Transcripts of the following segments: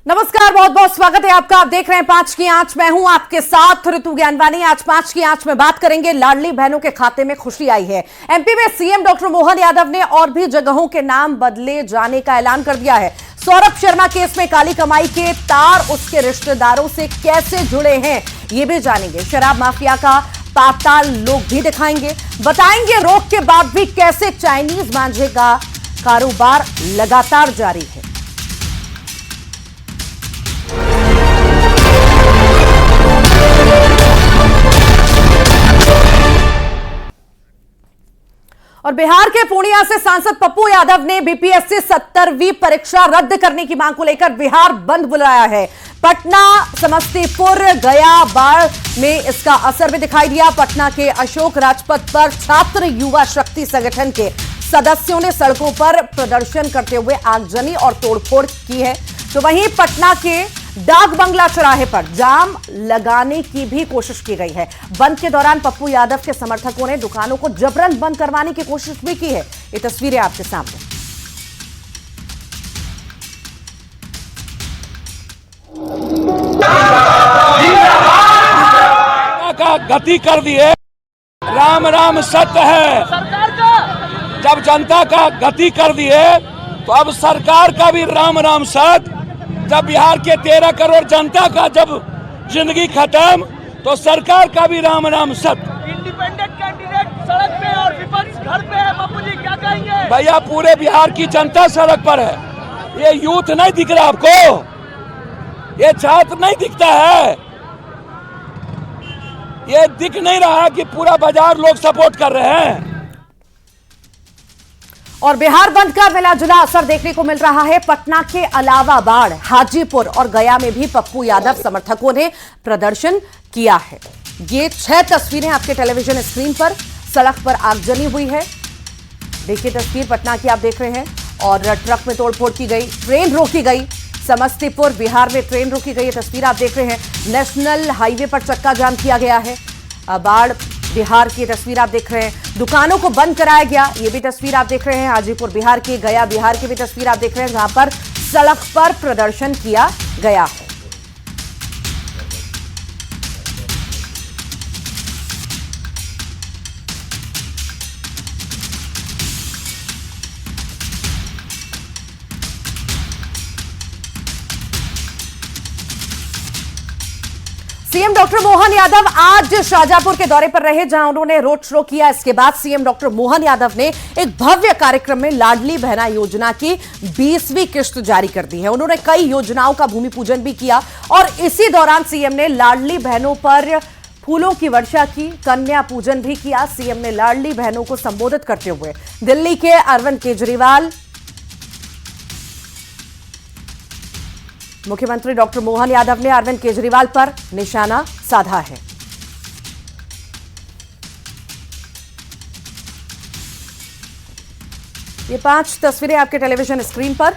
नमस्कार, बहुत बहुत स्वागत है आपका। आप देख रहे हैं 5 की आंच। मैं हूं आपके साथ ऋतु ज्ञानवानी। आज 5 की आंच में बात करेंगे, लाडली बहनों के खाते में खुशी आई है। एमपी में सीएम डॉक्टर मोहन यादव ने और भी जगहों के नाम बदले जाने का ऐलान कर दिया है। सौरभ शर्मा केस में काली कमाई के तार उसके रिश्तेदारों से कैसे जुड़े हैं, ये भी जानेंगे। शराब माफिया का पाताल लोग भी दिखाएंगे, बताएंगे रोक के बाद भी कैसे चाइनीज मांझे का कारोबार लगातार जारी है। और बिहार के पूर्णिया से सांसद पप्पू यादव ने बीपीएससी 70वीं परीक्षा रद्द करने की मांग को लेकर बिहार बंद बुलाया है। पटना, समस्तीपुर, गया, बाढ़ में इसका असर भी दिखाई दिया। पटना के अशोक राजपथ पर छात्र युवा शक्ति संगठन के सदस्यों ने सड़कों पर प्रदर्शन करते हुए आगजनी और तोड़फोड़ की है। तो वहीं पटना के डाक बंगला चौराहे पर जाम लगाने की भी कोशिश की गई है। बंद के दौरान पप्पू यादव के समर्थकों ने दुकानों को जबरन बंद करवाने की कोशिश भी की है। ये तस्वीरें आपके सामने। का गति कर दिए। राम राम सत्य है। जब जनता का गति कर दिए तो अब सरकार का भी राम राम सत्य। जब बिहार के 13 करोड़ जनता का जब जिंदगी खत्म तो सरकार का भी राम राम सत्य। इंडिपेंडेंट कैंडिडेट सड़क पे और विपक्ष घर पे है। बापू जी क्या कहेंगे? भैया पूरे बिहार की जनता सड़क पर है। ये यूथ नहीं दिख रहा आपको? ये छात्र नहीं दिखता है? ये दिख नहीं रहा कि पूरा बाजार लोग सपोर्ट कर रहे हैं? और बिहार बंद का मिला जुला असर देखने को मिल रहा है। पटना के अलावा बाढ़, हाजीपुर और गया में भी पप्पू यादव समर्थकों ने प्रदर्शन किया है। ये 6 तस्वीरें आपके टेलीविजन स्क्रीन पर। सड़क पर आगजनी हुई है। देखिए तस्वीर पटना की आप देख रहे हैं। और ट्रक में तोड़फोड़ की गई, ट्रेन रोकी गई। समस्तीपुर बिहार में ट्रेन रोकी गई, ये तस्वीर आप देख रहे हैं। नेशनल हाईवे पर चक्का जाम किया गया है। बाढ़ बिहार की तस्वीर आप देख रहे हैं। दुकानों को बंद कराया गया, ये भी तस्वीर आप देख रहे हैं। हाजीपुर बिहार की, गया बिहार की भी तस्वीर आप देख रहे हैं, जहां पर सड़क पर प्रदर्शन किया गया है। सीएम डॉक्टर मोहन यादव आज शाहजहांपुर के दौरे पर रहे, जहां उन्होंने रोड शो किया। इसके बाद सीएम डॉक्टर मोहन यादव ने एक भव्य कार्यक्रम में लाडली बहना योजना की 20वीं किस्त जारी कर दी है। उन्होंने कई योजनाओं का भूमि पूजन भी किया और इसी दौरान सीएम ने लाडली बहनों पर फूलों की वर्षा की, कन्या पूजन भी किया। सीएम ने लाडली बहनों को संबोधित करते हुए दिल्ली के अरविंद केजरीवाल, मुख्यमंत्री डॉक्टर मोहन यादव ने अरविंद केजरीवाल पर निशाना साधा है। ये 5 तस्वीरें आपके टेलीविजन स्क्रीन पर।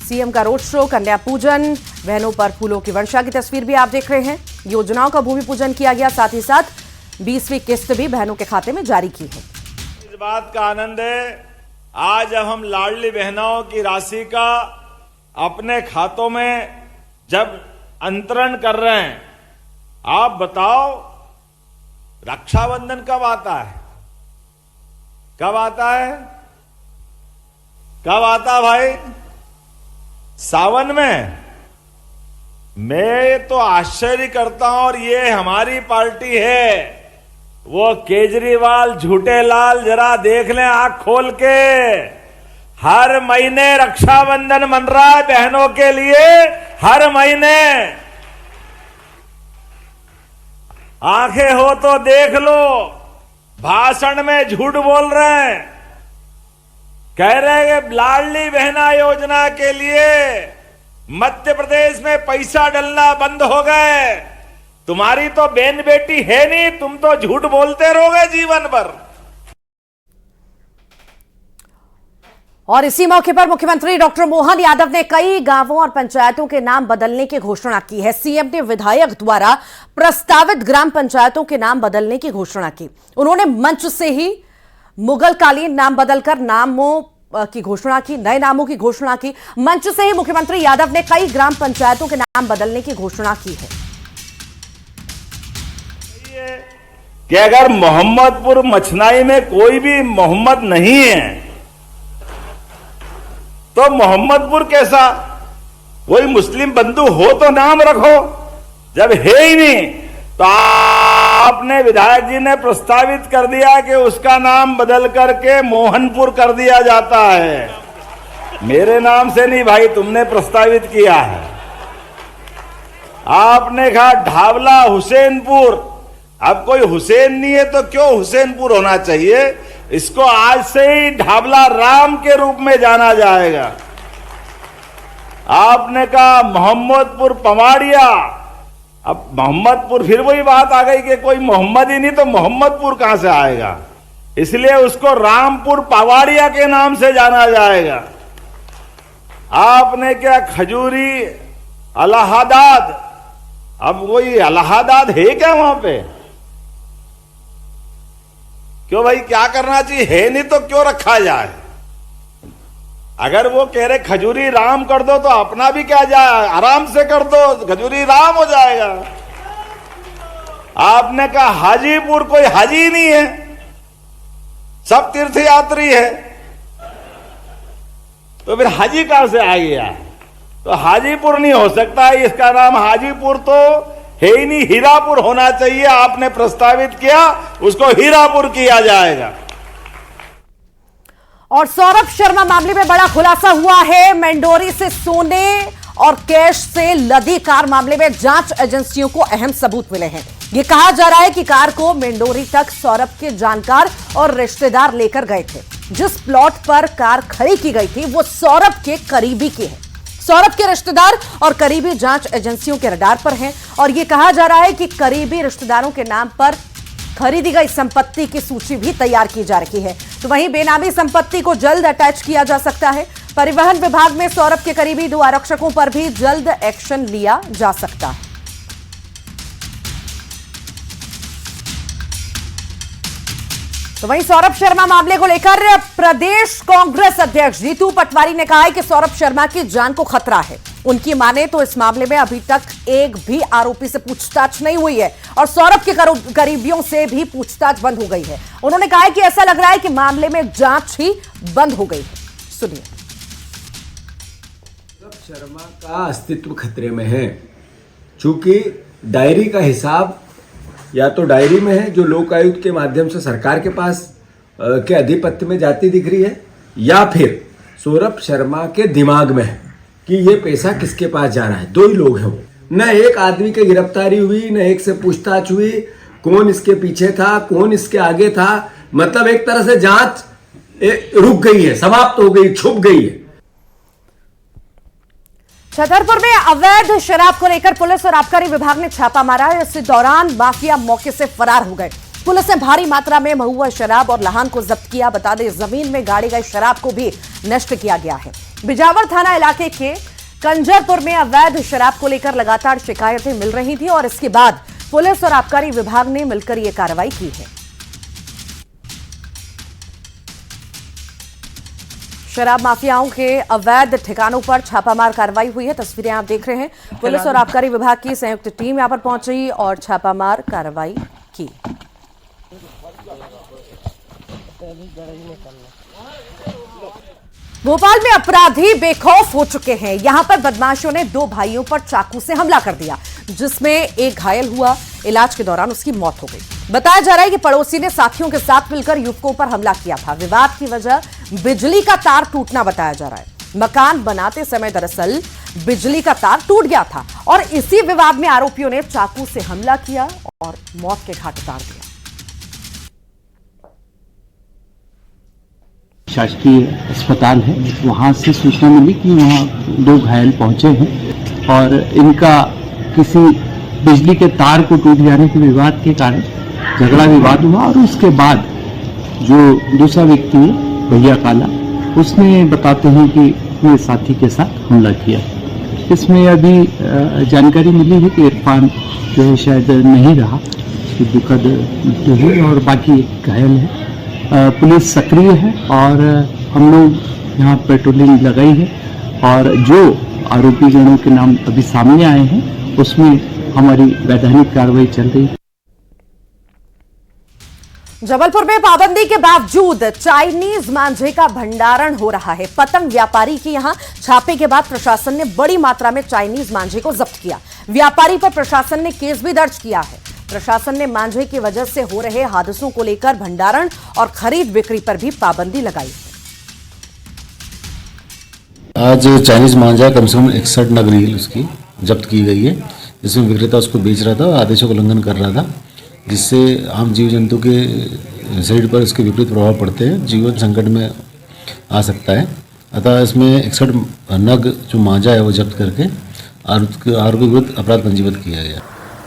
सीएम का रोड शो, कन्या पूजन, बहनों पर फूलों की वर्षा की तस्वीर भी आप देख रहे हैं। योजनाओं का भूमि पूजन किया गया, साथ ही साथ 20वीं किस्त भी बहनों के खाते में जारी की है। इस बात का आनंद है आज जब हम लाडली बहनों की राशि का अपने खातों में जब अंतरण कर रहे हैं। आप बताओ रक्षाबंधन कब आता है? कब आता है? कब आता है भाई? सावन में। मैं तो आश्चर्य करता हूं। और ये हमारी पार्टी है। वो केजरीवाल झूठे लाल जरा देख लें आंख खोल के। हर महीने रक्षाबंधन मन रहा है बहनों के लिए। हर महीने आंखें हो तो देख लो। भाषण में झूठ बोल रहे हैं। कह रहे हैं कि लाडली बहना योजना के लिए मध्य प्रदेश में पैसा डलना बंद हो गए। तुम्हारी तो बहन बेटी है नहीं, तुम तो झूठ बोलते रहोगे जीवन भर। और इसी मौके पर मुख्यमंत्री डॉक्टर मोहन यादव ने कई गांवों और पंचायतों के नाम बदलने की घोषणा की है। सीएम ने विधायक द्वारा प्रस्तावित ग्राम पंचायतों के नाम बदलने की घोषणा की। उन्होंने मंच से ही मुगल कालीन नाम बदलकर नामों की घोषणा की, नए नामों की घोषणा की। मंच से ही मुख्यमंत्री यादव ने कई ग्राम पंचायतों के नाम बदलने की घोषणा की है। कि अगर मोहम्मदपुर मछनाई में कोई भी मोहम्मद नहीं है तो मोहम्मदपुर कैसा? कोई मुस्लिम बंधु हो तो नाम रखो, जब है ही नहीं तो आपने विधायक जी ने प्रस्तावित कर दिया कि उसका नाम बदल करके मोहनपुर कर दिया जाता है। मेरे नाम से नहीं भाई, तुमने प्रस्तावित किया है। आपने कहा ढावला हुसैनपुर, अब कोई हुसैन नहीं है तो क्यों हुसैनपुर होना चाहिए? इसको आज से ही ढावला राम के रूप में जाना जाएगा। आपने कहा मोहम्मदपुर पवाड़िया, अब मोहम्मदपुर, फिर वही बात आ गई कि कोई मोहम्मद ही नहीं तो मोहम्मदपुर कहां से आएगा, इसलिए उसको रामपुर पवाड़िया के नाम से जाना जाएगा। आपने क्या खजूरी इलाहाबाद, अब वही इलाहाबाद है क्या वहां पे? क्यों भाई, क्या करना चाहिए? है नहीं तो क्यों रखा जाए? अगर वो कह रहे खजूरी राम कर दो तो अपना भी क्या जाए, आराम से कर दो, खजूरी राम हो जाएगा। आपने कहा हाजीपुर, कोई हाजी नहीं है, सब तीर्थ यात्री है, तो फिर हाजी कहां से आ गया? तो हाजीपुर नहीं हो सकता है, इसका नाम हाजीपुर तो है ही नहीं, हीरापुर होना चाहिए। आपने प्रस्तावित किया, उसको हीरापुर किया जाएगा। और सौरभ शर्मा मामले में बड़ा खुलासा हुआ है। मंडोरी से सोने और कैश से लदी कार मामले में जांच एजेंसियों को अहम सबूत मिले हैं। यह कहा जा रहा है कि कार को मंडोरी तक सौरभ के जानकार और रिश्तेदार लेकर गए थे। जिस प्लॉट पर कार खड़ी की गई थी वो सौरभ के करीबी की है। सौरभ के रिश्तेदार और करीबी जांच एजेंसियों के रडार पर हैं और यह कहा जा रहा है कि करीबी रिश्तेदारों के नाम पर खरीदी गई संपत्ति की सूची भी तैयार की जा रही है। तो वहीं बेनामी संपत्ति को जल्द अटैच किया जा सकता है। परिवहन विभाग में सौरभ के करीबी 2 आरक्षकों पर भी जल्द एक्शन लिया जा सकता है। तो वहीं सौरभ शर्मा मामले को लेकर प्रदेश कांग्रेस अध्यक्ष जीतू पटवारी ने कहा है कि सौरभ शर्मा की जान को खतरा है। उनकी माने तो इस मामले में अभी तक एक भी आरोपी से पूछताछ नहीं हुई है और सौरभ के करीबियों से भी पूछताछ बंद हो गई है। उन्होंने कहा है कि ऐसा लग रहा है कि मामले में जांच ही बंद हो गई है। सुनिए। सौरभ शर्मा का अस्तित्व खतरे में है, चूंकि डायरी का हिसाब या तो डायरी में है जो लोकायुक्त के माध्यम से सरकार के पास के अधिपत्य में जाती दिख रही है, या फिर सौरभ शर्मा के दिमाग में है कि ये पैसा किसके पास जा रहा है। 2 ही लोग हैं वो, न एक आदमी की गिरफ्तारी हुई, न एक से पूछताछ हुई, कौन इसके पीछे था, कौन इसके आगे था। मतलब एक तरह से जांच रुक गई है, समाप्त हो गई, छुप गई है। छतरपुर में अवैध शराब को लेकर पुलिस और आबकारी विभाग ने छापा मारा। इस दौरान माफिया मौके से फरार हो गए। पुलिस ने भारी मात्रा में महुआ शराब और लहान को जब्त किया। बता दें, जमीन में गाड़ी गई शराब को भी नष्ट किया गया है। बिजावर थाना इलाके के कंजरपुर में अवैध शराब को लेकर लगातार शिकायतें मिल रही थी और इसके बाद पुलिस और आबकारी विभाग ने मिलकर यह कार्रवाई की है। शराब माफियाओं के अवैध ठिकानों पर छापामार कार्रवाई हुई है। तस्वीरें आप देख रहे हैं। पुलिस और आबकारी विभाग की संयुक्त टीम यहां पर पहुंची और छापामार कार्रवाई की। भोपाल में अपराधी बेखौफ हो चुके हैं। यहां पर बदमाशों ने 2 भाइयों पर चाकू से हमला कर दिया, जिसमें एक घायल हुआ। इलाज के दौरान उसकी मौत हो गई। बताया जा रहा है कि पड़ोसी ने साथियों के साथ मिलकर युवकों पर हमला किया था। विवाद की वजह बिजली का तार टूटना बताया जा रहा है। मकान बनाते समय दरअसल बिजली का तार टूट गया था और इसी विवाद में आरोपियों ने चाकू से हमला किया और मौत के घाट उतार दिया। शासकीय अस्पताल है, वहाँ से सूचना मिली कि वहाँ 2 घायल पहुंचे हैं और इनका किसी बिजली के तार को टूट जाने के विवाद के कारण झगड़ा विवाद हुआ और उसके बाद जो दूसरा व्यक्ति है भैया काला, उसने बताते हैं कि अपने साथी के साथ हमला किया। इसमें अभी जानकारी मिली है कि इरफान जो है शायद नहीं रहा, उसकी दुखद मृत्यु हुई और बाकी एक घायल है। पुलिस सक्रिय है और हम लोग यहाँ पेट्रोलिंग लगाई है और जो आरोपी गणों के नाम अभी सामने आए हैं उसमें हमारी वैधानिक कार्रवाई चल रही है। जबलपुर में पाबंदी के बावजूद चाइनीज मांझे का भंडारण हो रहा है। पतंग व्यापारी के यहां छापे के बाद प्रशासन ने बड़ी मात्रा में चाइनीज मांझे को जब्त किया। व्यापारी पर प्रशासन ने केस भी दर्ज किया है। प्रशासन ने मांझे की वजह से हो रहे हादसों को लेकर भंडारण और खरीद बिक्री पर भी पाबंदी लगाई। आज चाइनीज मांझा कम से कम 61 नग रील उसकी जब्त की गई है, जिसमें विक्रेता उसको बेच रहा था और आदेशों का उल्लंघन कर रहा था, जिससे आम जीव जंतु के शरीर पर इसके विपरीत प्रभाव पड़ते हैं, जीवन संकट में आ सकता है। अतः इसमें 61 नग जो मांझा है वो जब्त करके आरोपी के विरुद्ध अपराध पंजीबद्ध किया गया।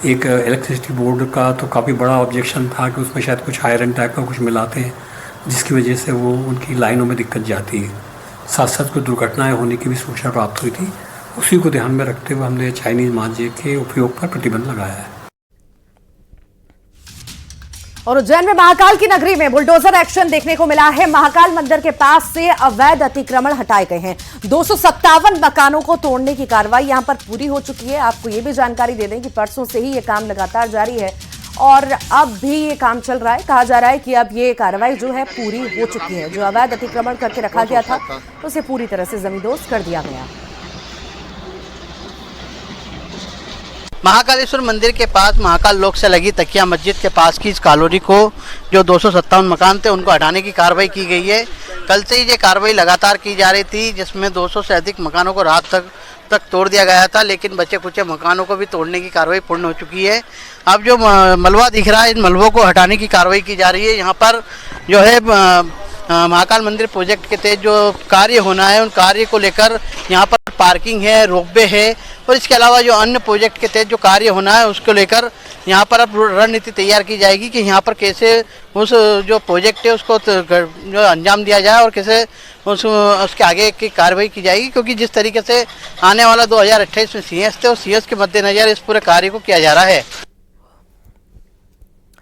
एक इलेक्ट्रिसिटी बोर्ड का तो काफ़ी बड़ा ऑब्जेक्शन था कि उसमें शायद कुछ आयरन टाइप का कुछ मिलाते हैं, जिसकी वजह से वो उनकी लाइनों में दिक्कत जाती है। साथ साथ कोई दुर्घटनाएं होने की भी सूचना प्राप्त हुई थी। उसी को ध्यान में रखते हुए हमने चाइनीज मांझे के उपयोग पर प्रतिबंध लगाया है। और उज्जैन में महाकाल की नगरी में बुलडोजर एक्शन देखने को मिला है। महाकाल मंदिर के पास से अवैध अतिक्रमण हटाए गए हैं। 257 मकानों को तोड़ने की कार्रवाई यहां पर पूरी हो चुकी है। आपको यह भी जानकारी दे दें कि परसों से ही यह काम लगातार जारी है और अब भी ये काम चल रहा है। कहा जा रहा है कि अब ये कार्रवाई जो है पूरी हो चुकी है। जो अवैध अतिक्रमण करके रखा गया था उसे पूरी तरह से जमींदोज कर दिया गया। महाकालेश्वर मंदिर के पास महाकाल लोक से लगी तकिया मस्जिद के पास की इस कॉलोनी को जो 257 मकान थे उनको हटाने की कार्रवाई की गई है। कल से ही ये कार्रवाई लगातार की जा रही थी, जिसमें 200 से अधिक मकानों को रात तक तोड़ दिया गया था, लेकिन बचे कुछ मकानों को भी तोड़ने की कार्रवाई पूर्ण हो चुकी है। अब जो मलबा दिख रहा है, इन मलबों को हटाने की कार्रवाई की जा रही है। यहाँ पर जो है महाकाल मंदिर प्रोजेक्ट के तहत जो कार्य होना है उन कार्य को लेकर यहाँ पर पार्किंग है, रोपवे है और इसके अलावा जो अन्य प्रोजेक्ट के तहत जो कार्य होना है उसको लेकर यहाँ पर अब रणनीति तैयार की जाएगी कि यहाँ पर कैसे उस जो प्रोजेक्ट है उसको जो अंजाम दिया जाए और कैसे उसके आगे की कार्रवाई की जाएगी, क्योंकि जिस तरीके से आने वाला 2028 में सीएस थे और सीएस के मद्देनजर इस पूरे कार्य को किया जा रहा है।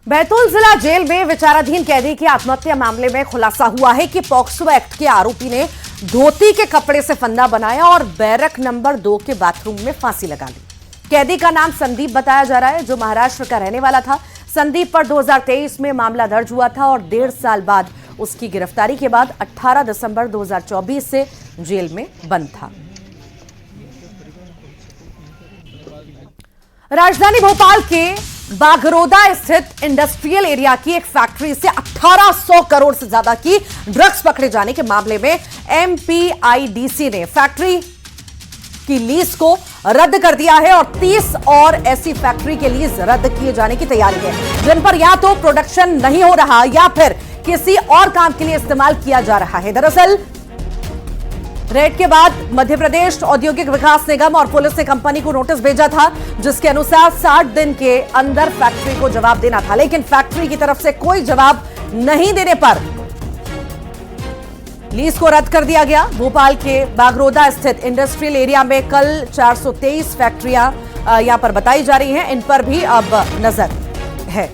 बैतूल जिला जेल में विचाराधीन कैदी की आत्महत्या मामले में खुलासा हुआ है कि पॉक्सो एक्ट के आरोपी ने धोती के कपड़े से फंदा बनाया और बैरक नंबर 2 के बाथरूम में फांसी लगा ली। कैदी का नाम संदीप बताया जा रहा है, जो महाराष्ट्र का रहने वाला था। संदीप पर 2023 में मामला दर्ज हुआ था और 1.5 साल बाद उसकी गिरफ्तारी के बाद 18 दिसंबर 2024 से जेल में बंद था। राजधानी भोपाल के बागरोदा स्थित इंडस्ट्रियल एरिया की एक फैक्ट्री से 1800 करोड़ से ज्यादा की ड्रग्स पकड़े जाने के मामले में एमपीआईडीसी ने फैक्ट्री की लीज को रद्द कर दिया है और 30 और ऐसी फैक्ट्री के लीज रद्द किए जाने की तैयारी है, जिन पर या तो प्रोडक्शन नहीं हो रहा या फिर किसी और काम के लिए इस्तेमाल किया जा रहा है। दरअसल रेड के बाद मध्य प्रदेश औद्योगिक विकास निगम और पुलिस ने कंपनी को नोटिस भेजा था, जिसके अनुसार 60 दिन के अंदर फैक्ट्री को जवाब देना था, लेकिन फैक्ट्री की तरफ से कोई जवाब नहीं देने पर लीज को रद्द कर दिया गया। भोपाल के बागरोदा स्थित इंडस्ट्रियल एरिया में कल 423 फैक्ट्रियां यहां पर बताई जा रही हैं, इन पर भी अब नजर है।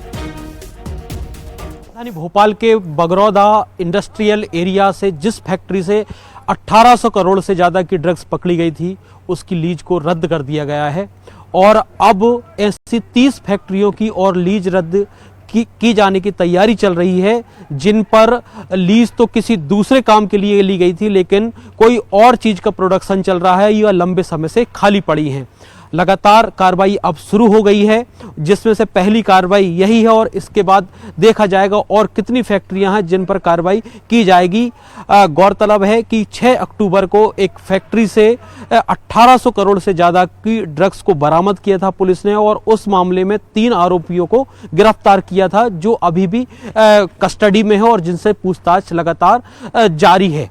भोपाल के बगरौदा इंडस्ट्रियल एरिया से जिस फैक्ट्री से 1800 करोड़ से ज़्यादा की ड्रग्स पकड़ी गई थी उसकी लीज को रद्द कर दिया गया है और अब ऐसी 30 फैक्ट्रियों की और लीज रद्द की जाने की तैयारी चल रही है, जिन पर लीज तो किसी दूसरे काम के लिए ली गई थी, लेकिन कोई और चीज़ का प्रोडक्शन चल रहा है या लंबे समय से खाली पड़ी हैं। लगातार कार्रवाई अब शुरू हो गई है, जिसमें से पहली कार्रवाई यही है और इसके बाद देखा जाएगा और कितनी फैक्ट्रियां हैं जिन पर कार्रवाई की जाएगी। गौरतलब है कि 6 अक्टूबर को एक फैक्ट्री से 1800 करोड़ से ज़्यादा की ड्रग्स को बरामद किया था पुलिस ने और उस मामले में 3 आरोपियों को गिरफ्तार किया था, जो अभी भी कस्टडी में है और जिनसे पूछताछ लगातार जारी है।